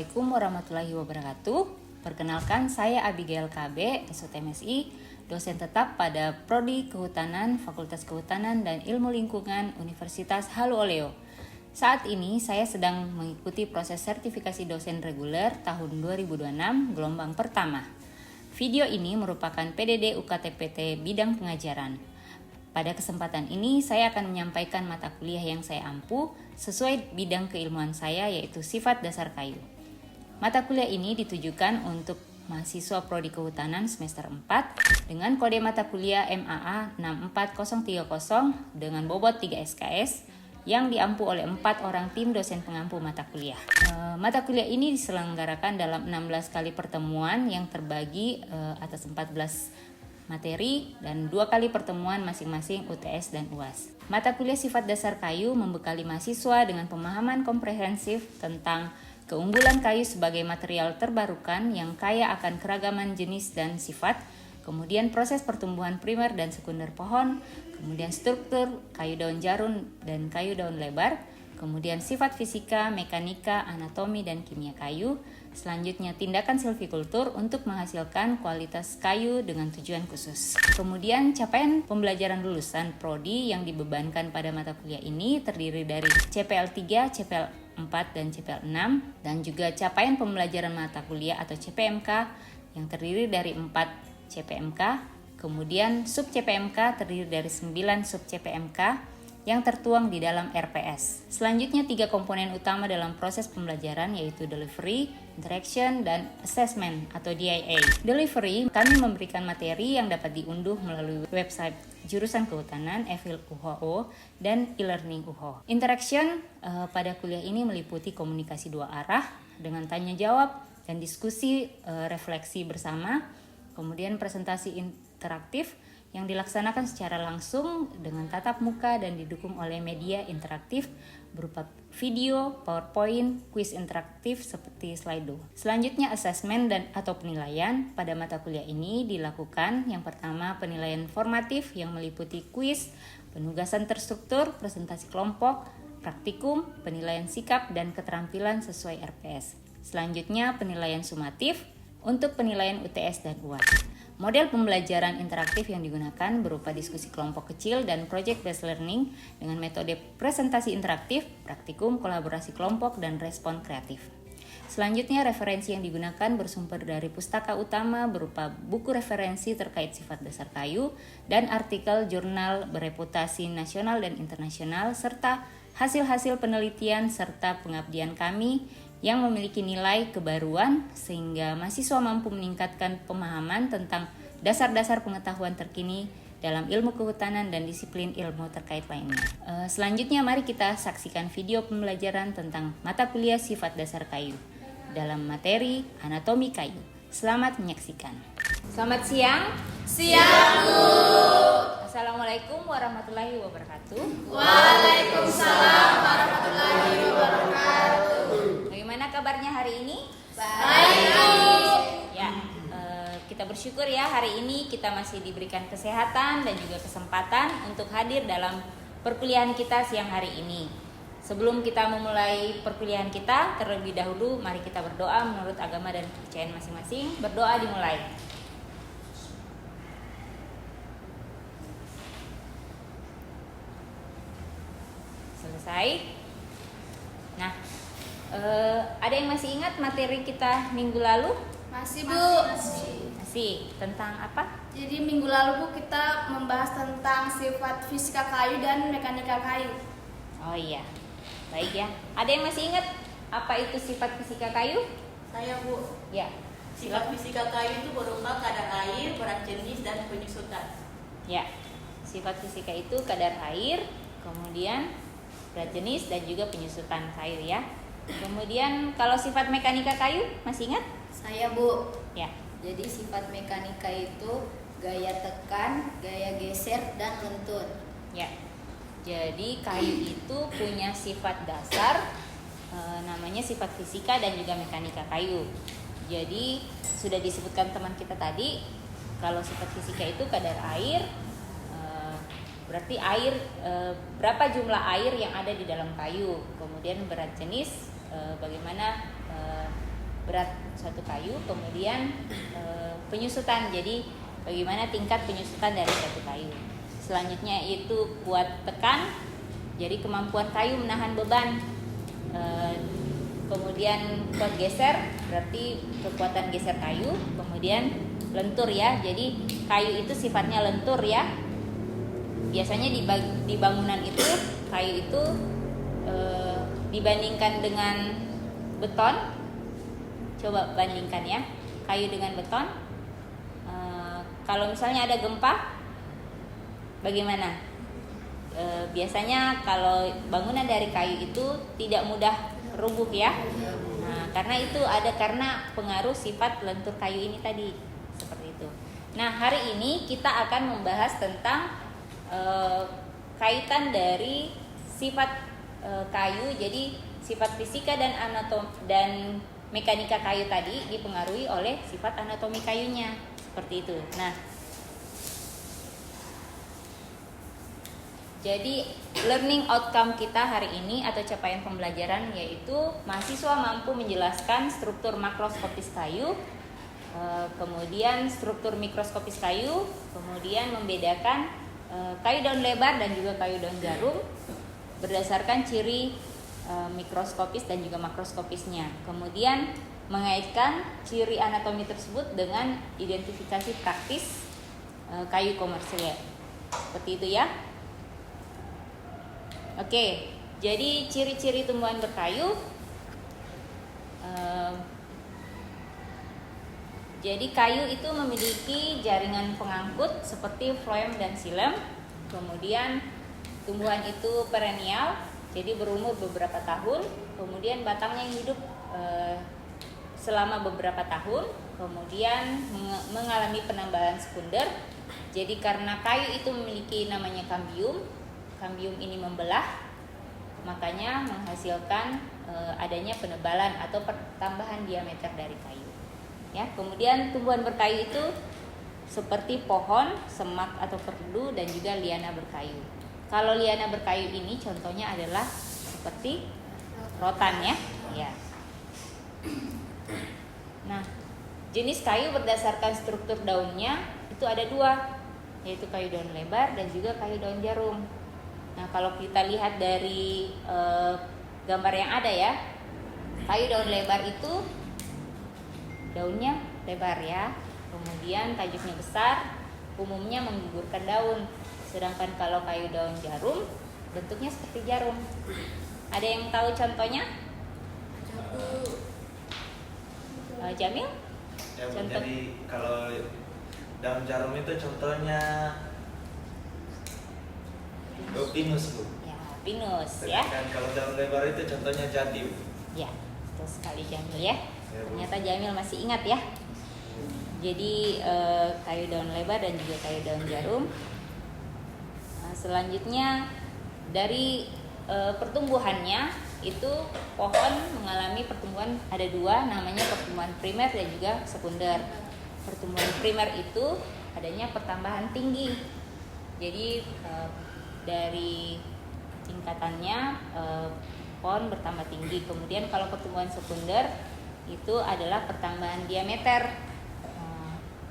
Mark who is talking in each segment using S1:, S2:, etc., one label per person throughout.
S1: Assalamualaikum warahmatullahi wabarakatuh. Perkenalkan, saya Abigail KB, SUTMSI, dosen tetap pada Prodi Kehutanan, Fakultas Kehutanan dan Ilmu Lingkungan Universitas Halu Oleo. Saat ini saya sedang mengikuti proses sertifikasi dosen reguler tahun 2026 gelombang pertama. Video ini merupakan PDD UKT-PT bidang pengajaran. Pada kesempatan ini, saya akan menyampaikan mata kuliah yang saya ampu sesuai bidang keilmuan saya, yaitu sifat dasar kayu. Mata kuliah ini ditujukan untuk mahasiswa Prodi Kehutanan semester 4 dengan kode mata kuliah MAA 64030 dengan bobot 3 SKS yang diampu oleh 4 orang tim dosen pengampu mata kuliah. Mata kuliah ini diselenggarakan dalam 16 kali pertemuan yang terbagi atas 14 materi dan 2 kali pertemuan masing-masing UTS dan UAS. Mata kuliah sifat dasar kayu membekali mahasiswa dengan pemahaman komprehensif tentang keunggulan kayu sebagai material terbarukan yang kaya akan keragaman jenis dan sifat, kemudian proses pertumbuhan primer dan sekunder pohon, kemudian struktur kayu daun jarun dan kayu daun lebar, kemudian sifat fisika, mekanika, anatomi, dan kimia kayu. Selanjutnya tindakan silvikultur untuk menghasilkan kualitas kayu dengan tujuan khusus. Kemudian capaian pembelajaran lulusan Prodi yang dibebankan pada mata kuliah ini terdiri dari CPL 3, CPL 4, dan CPL 6, dan juga capaian pembelajaran mata kuliah atau CPMK yang terdiri dari 4 CPMK, kemudian sub CPMK terdiri dari 9 sub CPMK yang tertuang di dalam RPS. Selanjutnya 3 komponen utama dalam proses pembelajaran yaitu delivery, interaction, dan assessment atau DIA. Delivery, kami memberikan materi yang dapat diunduh melalui website jurusan kehutanan, e-field UHO, dan e-learning UHO. Interaction pada kuliah ini meliputi komunikasi 2 arah dengan tanya jawab dan diskusi refleksi bersama, kemudian presentasi interaktif yang dilaksanakan secara langsung dengan tatap muka dan didukung oleh media interaktif berupa video, PowerPoint, kuis interaktif seperti Slido. Selanjutnya asesmen dan atau penilaian pada mata kuliah ini dilakukan. Yang pertama penilaian formatif yang meliputi kuis, penugasan terstruktur, presentasi kelompok, praktikum, penilaian sikap dan keterampilan sesuai RPS. Selanjutnya penilaian sumatif untuk penilaian UTS dan UAS. Model pembelajaran interaktif yang digunakan berupa diskusi kelompok kecil dan project based learning dengan metode presentasi interaktif, praktikum, kolaborasi kelompok, dan respon kreatif. Selanjutnya referensi yang digunakan bersumber dari pustaka utama berupa buku referensi terkait sifat dasar kayu dan artikel jurnal bereputasi nasional dan internasional serta hasil-hasil penelitian serta pengabdian kami yang memiliki nilai kebaruan sehingga mahasiswa mampu meningkatkan pemahaman tentang dasar-dasar pengetahuan terkini dalam ilmu kehutanan dan disiplin ilmu terkait lainnya. Selanjutnya mari kita saksikan video pembelajaran tentang mata kuliah sifat dasar kayu dalam materi anatomi kayu. Selamat menyaksikan. Selamat siang.
S2: Siang, Bu.
S1: Assalamualaikum warahmatullahi wabarakatuh.
S2: Waalaikumsalam warahmatullahi wabarakatuh.
S1: Bagaimana kabarnya hari ini?
S2: Baik, Bu.
S1: Ya, kita bersyukur ya hari ini kita masih diberikan kesehatan dan juga kesempatan untuk hadir dalam perkuliahan kita siang hari ini. Sebelum kita memulai perkuliahan kita, terlebih dahulu mari kita berdoa menurut agama dan kepercayaan masing-masing. Berdoa dimulai. Selesai. Nah, ada yang masih ingat materi kita minggu lalu?
S2: Masih, Bu.
S1: Masih. Tentang apa?
S2: Jadi minggu lalu, Bu, kita membahas tentang sifat fisika kayu dan mekanika kayu.
S1: Oh iya. Baik ya. Ada yang masih ingat apa itu sifat fisika kayu?
S3: Saya, Bu.
S1: Ya.
S3: Sifat fisika kayu itu berupa kadar air, berat jenis, dan penyusutan.
S1: Ya. Sifat fisika itu kadar air, kemudian berat jenis dan juga penyusutan kayu ya. Kemudian kalau sifat mekanika kayu masih ingat?
S4: Saya, Bu.
S1: Ya.
S4: Jadi sifat mekanika itu gaya tekan, gaya geser, dan lentur.
S1: Ya. Jadi kayu itu punya sifat dasar namanya sifat fisika dan juga mekanika kayu. Jadi sudah disebutkan teman kita tadi kalau sifat fisika itu kadar air, berarti air berapa jumlah air yang ada di dalam kayu. Kemudian berat jenis bagaimana berat suatu kayu, kemudian penyusutan. Jadi bagaimana tingkat penyusutan dari suatu kayu. Selanjutnya itu kuat tekan, jadi kemampuan kayu menahan beban. Kemudian kuat geser, berarti kekuatan geser kayu. Kemudian lentur ya, jadi kayu itu sifatnya lentur ya. Biasanya di bangunan itu kayu itu dibandingkan dengan beton. Coba bandingkan ya, kayu dengan beton. Kalau misalnya ada gempa, bagaimana? Biasanya kalau bangunan dari kayu itu tidak mudah rubuh ya. Nah, karena itu karena pengaruh sifat lentur kayu ini tadi, seperti itu. Nah, hari ini kita akan membahas tentang kaitan dari sifat kayu. Jadi sifat fisika dan dan mekanika kayu tadi dipengaruhi oleh sifat anatomi kayunya, seperti itu. Nah, jadi learning outcome kita hari ini atau capaian pembelajaran yaitu mahasiswa mampu menjelaskan struktur makroskopis kayu, kemudian struktur mikroskopis kayu, kemudian membedakan kayu daun lebar dan juga kayu daun jarum berdasarkan ciri mikroskopis dan juga makroskopisnya. Kemudian mengaitkan ciri anatomi tersebut dengan identifikasi praktis kayu komersil. Seperti itu ya. Oke, jadi ciri-ciri tumbuhan berkayu. Jadi kayu itu memiliki jaringan pengangkut seperti floem dan xilem. Kemudian tumbuhan itu perennial, jadi berumur beberapa tahun. Kemudian batangnya hidup selama beberapa tahun. Kemudian mengalami penambahan sekunder. Jadi karena kayu itu memiliki namanya kambium, kambium ini membelah, makanya menghasilkan adanya penebalan atau pertambahan diameter dari kayu. Ya, kemudian tumbuhan berkayu itu seperti pohon, semak atau perdu dan juga liana berkayu. Kalau liana berkayu ini contohnya adalah seperti rotan ya. Ya. Nah, jenis kayu berdasarkan struktur daunnya itu ada dua, yaitu kayu daun lebar dan juga kayu daun jarum. Nah, kalau kita lihat dari gambar yang ada ya, kayu daun lebar itu daunnya lebar ya, kemudian tajuknya besar, umumnya menggugurkan daun. Sedangkan kalau kayu daun jarum bentuknya seperti jarum. Ada yang tahu contohnya? Jamil?
S5: Ya,
S1: Contoh.
S5: jadi kalau daun jarum itu contohnya pinus Bu.
S1: Ya, pinus ya.
S5: Dan kalau daun lebar itu contohnya jati Bu.
S1: Ya, betul sekali Jamil ya.
S5: Ya, Bu.
S1: Ternyata Jamil masih ingat ya. Jadi kayu daun lebar dan juga kayu daun jarum. Nah, selanjutnya dari pertumbuhannya itu pohon mengalami pertumbuhan ada dua, namanya pertumbuhan primer dan juga sekunder. Pertumbuhan primer itu adanya pertambahan tinggi. Jadi dari tingkatannya pohon bertambah tinggi. Kemudian kalau pertumbuhan sekunder itu adalah pertambahan diameter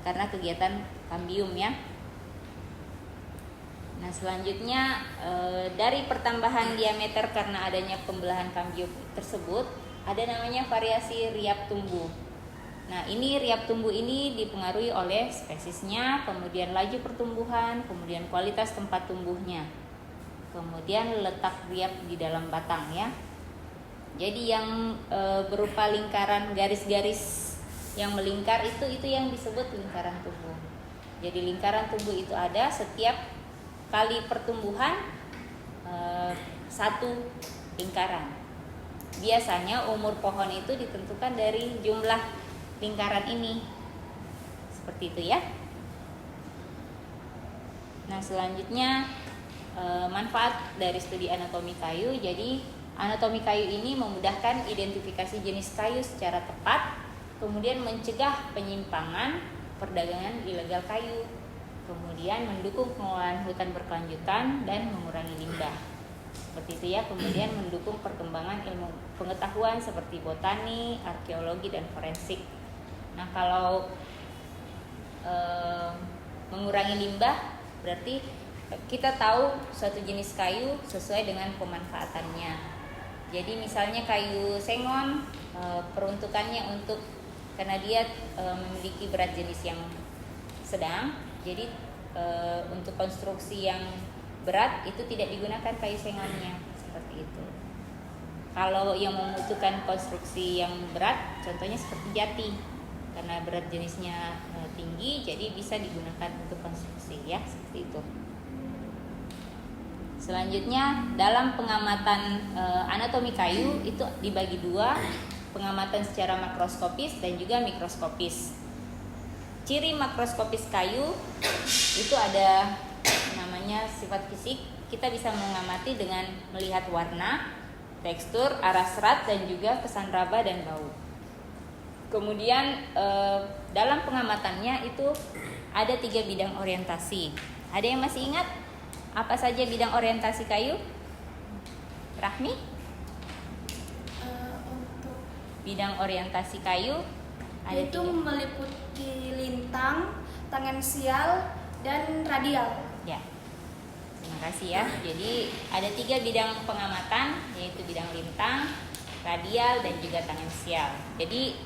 S1: karena kegiatan kambium ya. Nah, selanjutnya dari pertambahan diameter karena adanya pembelahan kambium tersebut ada namanya variasi riap tumbuh. Nah, ini riap tumbuh ini dipengaruhi oleh spesiesnya, kemudian laju pertumbuhan, kemudian kualitas tempat tumbuhnya, kemudian letak riap di dalam batang ya. Jadi yang berupa lingkaran garis-garis yang melingkar itu yang disebut lingkaran tumbuh. Jadi lingkaran tumbuh itu ada setiap kali pertumbuhan satu lingkaran. Biasanya umur pohon itu ditentukan dari jumlah lingkaran ini. Seperti itu ya. Nah, selanjutnya manfaat dari studi anatomi kayu. Jadi anatomi kayu ini memudahkan identifikasi jenis kayu secara tepat, kemudian mencegah penyimpangan perdagangan ilegal kayu, kemudian mendukung pengelolaan hutan berkelanjutan dan mengurangi limbah. Seperti itu ya. Kemudian mendukung perkembangan ilmu pengetahuan seperti botani, arkeologi, dan forensik. Nah, kalau mengurangi limbah berarti kita tahu suatu jenis kayu sesuai dengan pemanfaatannya. Jadi misalnya kayu sengon peruntukannya untuk, karena dia memiliki berat jenis yang sedang, jadi untuk konstruksi yang berat itu tidak digunakan kayu sengonnya, seperti itu. Kalau yang membutuhkan konstruksi yang berat, contohnya seperti jati, karena berat jenisnya tinggi, jadi bisa digunakan untuk konstruksi ya, seperti itu. Selanjutnya dalam pengamatan anatomi kayu itu dibagi dua, pengamatan secara makroskopis dan juga mikroskopis. Ciri makroskopis kayu itu ada namanya sifat fisik. Kita bisa mengamati dengan melihat warna, tekstur, arah serat, dan juga kesan raba dan bau. Kemudian dalam pengamatannya itu ada 3 bidang orientasi. Ada yang masih ingat apa saja bidang orientasi kayu? Rahmi?
S2: Untuk
S1: Bidang orientasi kayu ada
S2: itu
S1: 3.
S2: meliputi lintang, tangensial, dan radial.
S1: Ya, terima kasih ya. Jadi ada 3 bidang pengamatan, yaitu bidang lintang, radial, dan juga tangensial. Jadi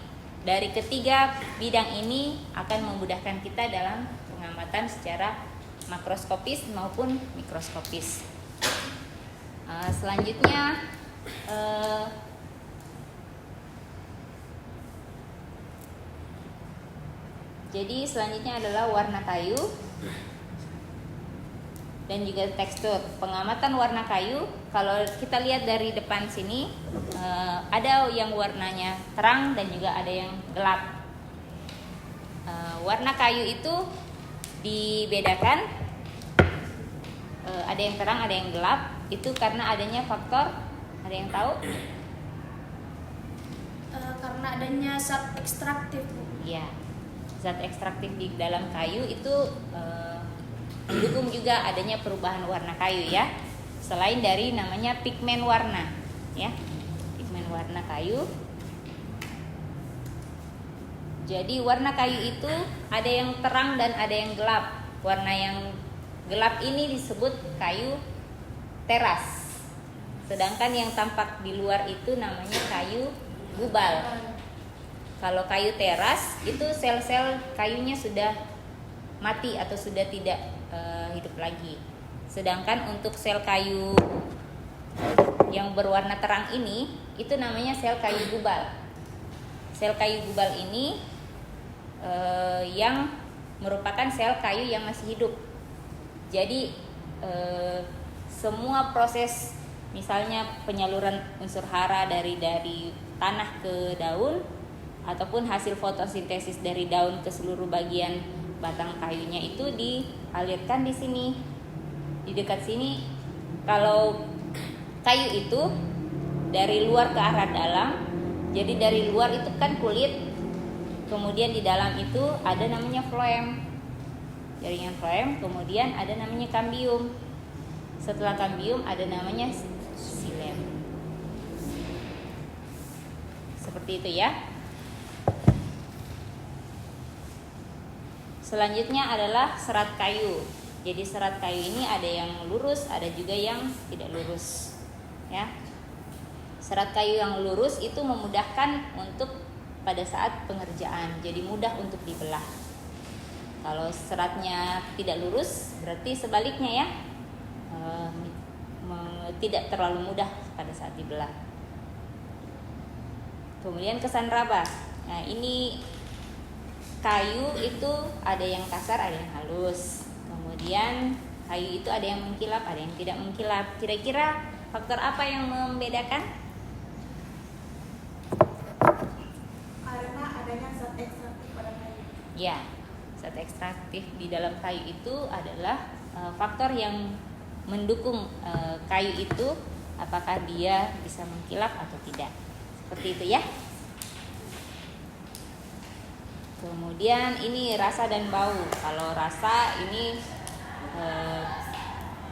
S1: dari ketiga bidang ini akan memudahkan kita dalam pengamatan secara makroskopis maupun mikroskopis. Selanjutnya jadi selanjutnya adalah warna kayu dan juga tekstur. Pengamatan warna kayu, kalau kita lihat dari depan sini ada yang warnanya terang dan juga ada yang gelap. Warna kayu itu dibedakan, ada yang terang, ada yang gelap. Itu karena adanya faktor, ada yang tahu?
S2: Karena adanya zat ekstraktif.
S1: Ya, zat ekstraktif di dalam kayu itu mendukung juga adanya perubahan warna kayu ya. Selain dari namanya pigmen warna, ya, pigmen warna kayu. Jadi warna kayu itu ada yang terang dan ada yang gelap. Warna yang gelap ini disebut kayu teras. Sedangkan yang tampak di luar itu namanya kayu gubal. Kalau kayu teras itu sel-sel kayunya sudah mati atau sudah tidak hidup lagi. Sedangkan untuk sel kayu yang berwarna terang ini itu namanya sel kayu gubal. Sel kayu gubal ini yang merupakan sel kayu yang masih hidup. Jadi semua proses misalnya penyaluran unsur hara dari tanah ke daun ataupun hasil fotosintesis dari daun ke seluruh bagian batang kayunya itu dialirkan di sini, di dekat sini. Kalau kayu itu dari luar ke arah dalam, jadi dari luar itu kan kulit, kemudian di dalam itu ada namanya floem, jaringan floem, kemudian ada namanya kambium. Setelah kambium ada namanya xilem. Seperti itu ya. Selanjutnya adalah serat kayu. Jadi serat kayu ini ada yang lurus, ada juga yang tidak lurus. Ya. Serat kayu yang lurus itu memudahkan untuk pada saat pengerjaan. Jadi mudah untuk dibelah. Kalau seratnya tidak lurus, berarti sebaliknya ya, tidak terlalu mudah pada saat dibelah. Kemudian kesan raba. Nah, ini kayu itu ada yang kasar, ada yang halus. Kemudian kayu itu ada yang mengkilap, ada yang tidak mengkilap. Kira-kira faktor apa yang membedakan?
S3: Karena adanya zat ekstraktif pada kayu.
S1: Ya, zat ekstraktif di dalam kayu itu adalah faktor yang mendukung kayu itu apakah dia bisa mengkilap atau tidak. Seperti itu ya. Kemudian ini rasa dan bau. Kalau rasa ini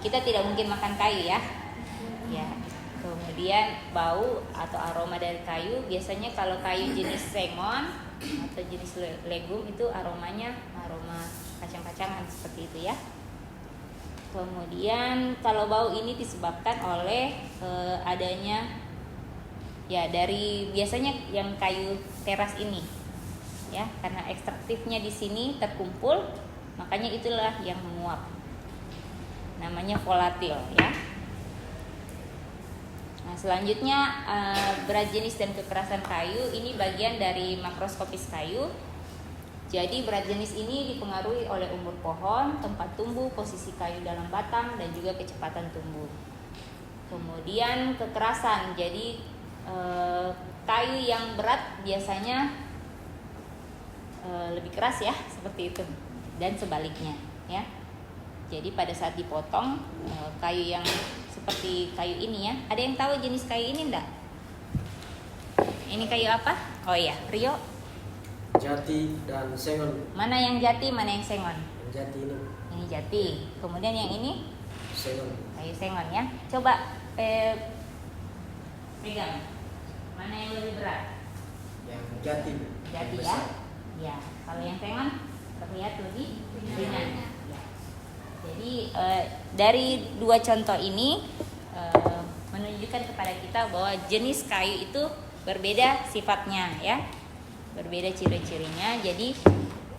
S1: kita tidak mungkin makan kayu ya. Ya. Kemudian bau atau aroma dari kayu, biasanya kalau kayu jenis sengon atau jenis legum itu aromanya aroma kacang-kacangan seperti itu ya. Kemudian kalau bau ini disebabkan oleh adanya ya dari biasanya yang kayu teras ini ya, karena ekstraktifnya di sini terkumpul, makanya itulah yang menguap. Namanya volatil ya. Nah, selanjutnya berat jenis dan kekerasan kayu ini bagian dari makroskopis kayu. Jadi berat jenis ini dipengaruhi oleh umur pohon, tempat tumbuh, posisi kayu dalam batang, dan juga kecepatan tumbuh. Kemudian kekerasan, jadi kayu yang berat biasanya lebih keras ya, seperti itu, dan sebaliknya ya. Jadi pada saat dipotong kayu yang seperti kayu ini ya, ada yang tahu jenis kayu ini enggak? Ini kayu apa? Oh iya, Rio.
S6: Jati dan sengon.
S1: Mana yang jati, mana yang sengon?
S6: Yang jati ini
S1: Ini jati. Kemudian yang ini
S6: sengon.
S1: kayu sengon ya. Coba pegang. Mana yang lebih berat?
S6: Yang jati.
S1: Jati
S6: yang
S1: ya.
S6: besar.
S1: Ya. Kalau yang sengon terlihat lebih ringan. Ya. Jadi dari dua contoh ini menunjukkan kepada kita bahwa jenis kayu itu berbeda sifatnya ya. Berbeda ciri-cirinya. Jadi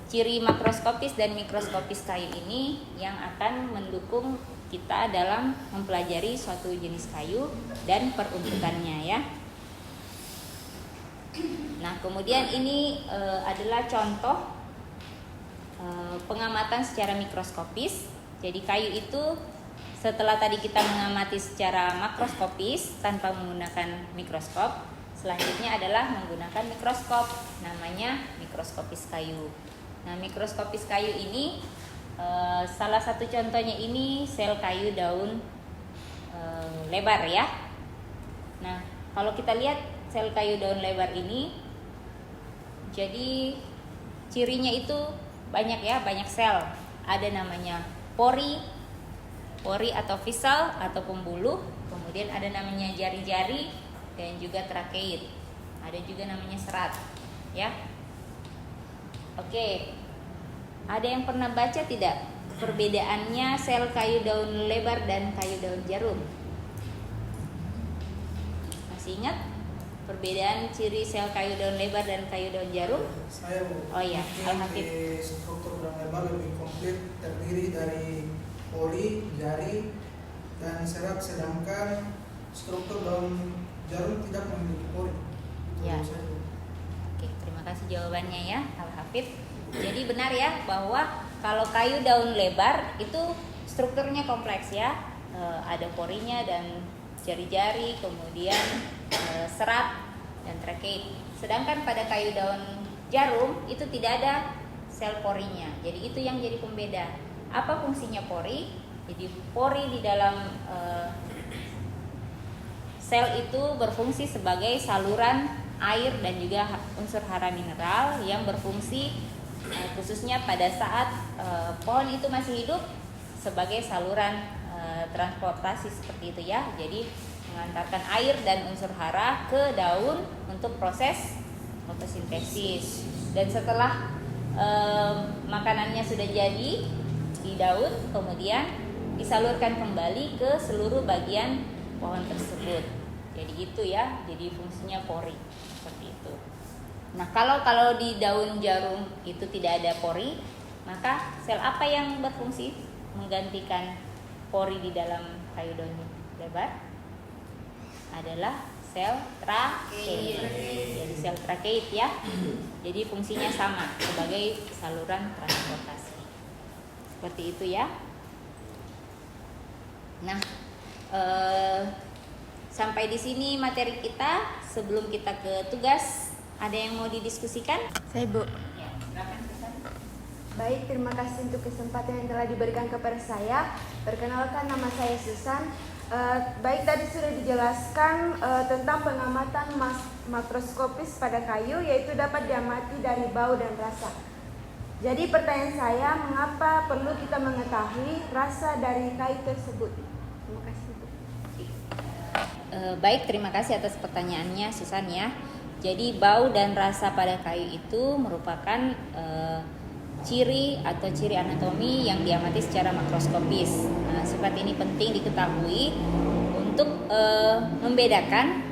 S1: ciri makroskopis dan mikroskopis kayu ini yang akan mendukung kita dalam mempelajari suatu jenis kayu dan peruntukannya ya. Nah, kemudian ini adalah contoh pengamatan secara mikroskopis. Jadi kayu itu setelah tadi kita mengamati secara makroskopis tanpa menggunakan mikroskop, selanjutnya adalah menggunakan mikroskop, namanya mikroskopis kayu. Nah, mikroskopis kayu ini salah satu contohnya ini sel kayu daun lebar ya. Nah, kalau kita lihat sel kayu daun lebar ini, jadi cirinya itu banyak ya, banyak sel. Ada namanya pori atau visal atau pembuluh, kemudian ada namanya jari-jari dan juga trakeit. Ada juga namanya serat, ya. Oke. Ada yang pernah baca tidak perbedaannya sel kayu daun lebar dan kayu daun jarum? Masih ingat perbedaan ciri sel kayu daun lebar dan kayu daun jarum?
S7: Saya
S1: Oh iya, Al-Hafid.
S7: struktur daun lebar lebih komplit, terdiri dari pori, jari, dan serat, sedangkan struktur daun jarum tidak memiliki pori.
S1: Ya. Oke, terima kasih jawabannya ya, Al-Hafid. Jadi benar ya bahwa kalau kayu daun lebar itu strukturnya kompleks ya, ada porinya dan jari-jari, kemudian serat dan trakeit. Sedangkan pada kayu daun jarum itu tidak ada sel porinya. Jadi itu yang jadi pembeda. Apa fungsinya pori? Jadi pori di dalam sel itu berfungsi sebagai saluran air dan juga unsur hara mineral yang berfungsi khususnya pada saat pohon itu masih hidup sebagai saluran transportasi seperti itu ya. Jadi mengantarkan air dan unsur hara ke daun untuk proses fotosintesis. Dan setelah makanannya sudah jadi di daun, kemudian disalurkan kembali ke seluruh bagian pohon tersebut. Jadi itu ya, jadi fungsinya pori seperti itu. Nah, kalau di daun jarum itu tidak ada pori, maka sel apa yang berfungsi menggantikan pori di dalam kayu daun lebar? Adalah sel trakeit. Jadi sel trakeit ya. Jadi fungsinya sama sebagai saluran transportasi. Seperti itu ya. Nah, sampai di sini materi kita. Sebelum kita ke tugas, ada yang mau didiskusikan?
S8: Saya Bu.
S1: Ya, silakan Susan.
S8: Baik, terima kasih untuk kesempatan yang telah diberikan kepada saya. Perkenalkan, nama saya Susan. Baik, tadi sudah dijelaskan tentang pengamatan makroskopis pada kayu, yaitu dapat diamati dari bau dan rasa. Jadi pertanyaan saya, mengapa perlu kita mengetahui rasa dari kayu tersebut? Terima kasih Bu.
S1: Baik, terima kasih atas pertanyaannya Susan ya. Jadi bau dan rasa pada kayu itu merupakan ciri atau ciri anatomi yang diamati secara makroskopis. Nah, sifat ini penting diketahui untuk membedakan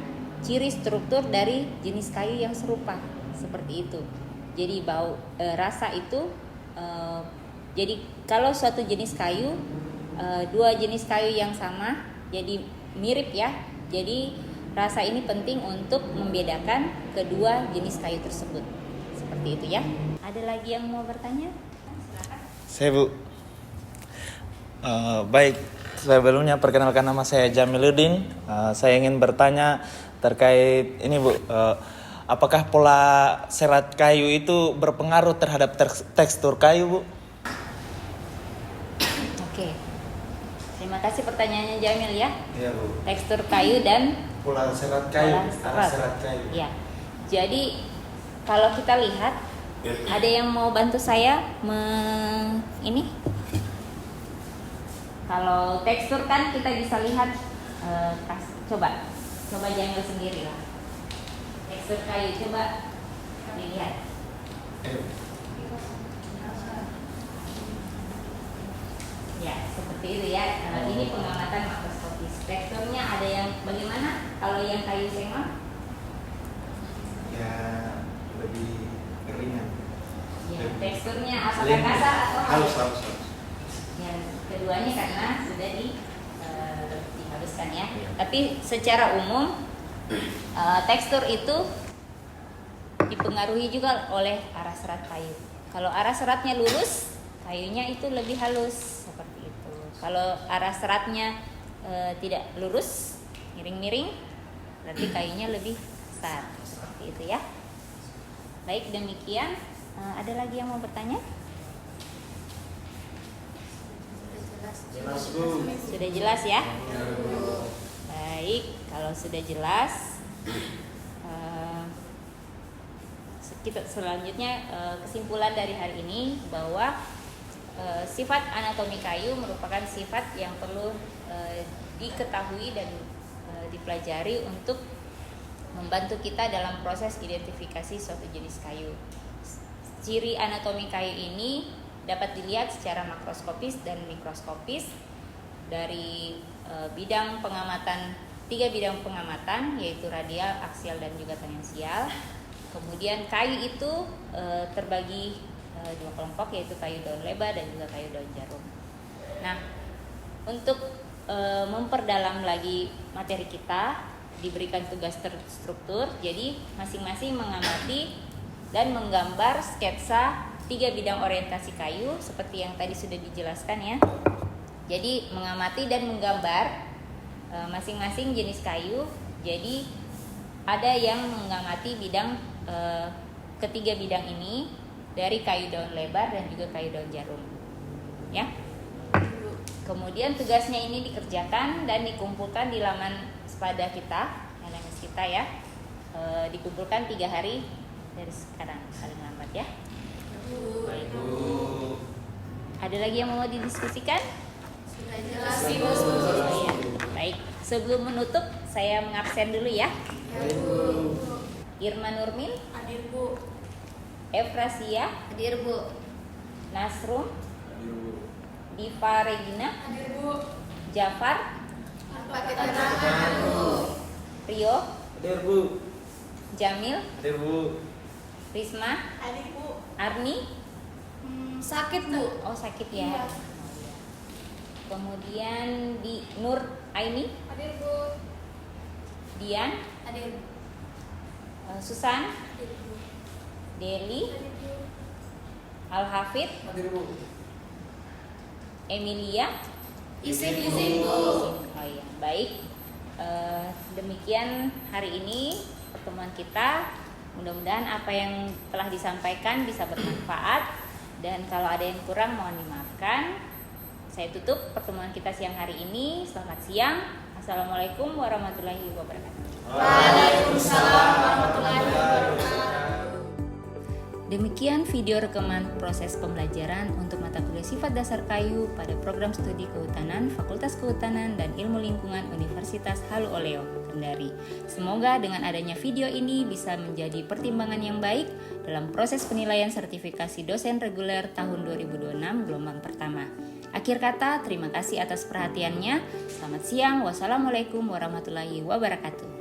S1: ciri struktur dari jenis kayu yang serupa, seperti itu. Jadi bau, rasa itu, jadi kalau suatu jenis kayu, dua jenis kayu yang sama, jadi mirip ya. Jadi rasa ini penting untuk membedakan kedua jenis kayu tersebut, seperti itu ya. Ada lagi yang mau bertanya? Silakan.
S5: Saya Bu. Baik, sebelumnya perkenalkan nama saya Jamiluddin. Saya ingin bertanya terkait ini Bu. Apakah pola serat kayu itu berpengaruh terhadap tekstur kayu Bu?
S1: Oke. Terima kasih pertanyaannya Jamil ya.
S5: Iya Bu.
S1: Tekstur kayu dan
S5: Pola serat kayu,
S1: pola
S5: arah serat kayu.
S1: Ya. Jadi kalau kita lihat, ada yang mau bantu saya ini? Kalau tekstur kan kita bisa lihat, coba Jamil sendiri lah. Tekstur kayu coba dilihat. Ya, seperti itu ya. Ini pengamatan makroskopis. Teksturnya ada yang bagaimana? Kalau yang kayu sengon?
S5: Ya, lebih ringan.
S1: Ya, teksturnya apakah kasar atau halus?
S5: Halus.
S1: Yang keduanya karena sudah dihaluskan ya. Tapi secara umum tekstur itu dipengaruhi juga oleh arah serat kayu. Kalau arah seratnya lurus, kayunya itu lebih halus seperti itu. Kalau arah seratnya tidak lurus, miring-miring, berarti kayunya lebih kasar seperti itu ya. Baik, demikian. Ada lagi yang mau bertanya?
S6: Jelas Bu.
S1: Sudah jelas ya? Baik, kalau sudah jelas, kita selanjutnya kesimpulan dari hari ini bahwa sifat anatomi kayu merupakan sifat yang perlu diketahui dan dipelajari untuk membantu kita dalam proses identifikasi suatu jenis kayu. Ciri anatomi kayu ini dapat dilihat secara makroskopis dan mikroskopis dari bidang pengamatan, 3 bidang pengamatan, yaitu radial, aksial, dan juga tangensial. Kemudian kayu itu terbagi 2 kelompok, yaitu kayu daun lebar dan juga kayu daun jarum. Nah, untuk memperdalam lagi materi kita, diberikan tugas terstruktur. Jadi masing-masing mengamati dan menggambar sketsa 3 bidang orientasi kayu seperti yang tadi sudah dijelaskan ya. Jadi mengamati dan menggambar masing-masing jenis kayu. Jadi ada yang mengamati bidang ketiga bidang ini dari kayu daun lebar dan juga kayu daun jarum. Ya. Kemudian tugasnya ini dikerjakan dan dikumpulkan di laman Spada kita, LMS kita ya. Dikumpulkan 3 hari dari sekarang paling lambat ya. Baik. Ada lagi yang mau didiskusikan?
S2: Sudah jelas Ibu.
S1: Ya. Baik, sebelum menutup saya mengabsen dulu ya. Irma Nurmin,
S2: Hadir Bu.
S1: Efrasia,
S4: Hadir Bu.
S1: Nasrum, Diva Regina,
S2: Hadir Bu.
S1: Jafar,
S2: Pakai keterangan Bu.
S1: Rio,
S6: Hadir Bu.
S1: Jamil,
S5: Hadir Bu.
S1: Risma,
S2: Hadir Bu.
S1: Arni.
S2: Sakit Bu.
S1: Oh sakit
S2: Iya.
S1: ya. Kemudian di Nur Aini,
S2: Hadir Bu.
S1: Dian,
S2: Hadir.
S1: Susan,
S2: Hadir Bu.
S1: Deli,
S2: Hadir Bu.
S1: Al Hafid,
S7: Hadir Bu.
S1: Emilia.
S2: Izin Bu.
S1: Oh iya, baik. Demikian hari ini pertemuan kita. Mudah-mudahan apa yang telah disampaikan bisa bermanfaat, dan kalau ada yang kurang mohon dimaafkan. Saya tutup pertemuan kita siang hari ini. Selamat siang. Assalamualaikum warahmatullahi wabarakatuh.
S2: Waalaikumsalam warahmatullahi wabarakatuh.
S1: Demikian video rekaman proses pembelajaran untuk mata kuliah sifat dasar kayu pada program studi kehutanan Fakultas Kehutanan dan Ilmu Lingkungan Universitas Halu Oleo, Kendari. Semoga dengan adanya video ini bisa menjadi pertimbangan yang baik dalam proses penilaian sertifikasi dosen reguler tahun 2026 gelombang pertama. Akhir kata, terima kasih atas perhatiannya. Selamat siang. Wassalamualaikum warahmatullahi wabarakatuh.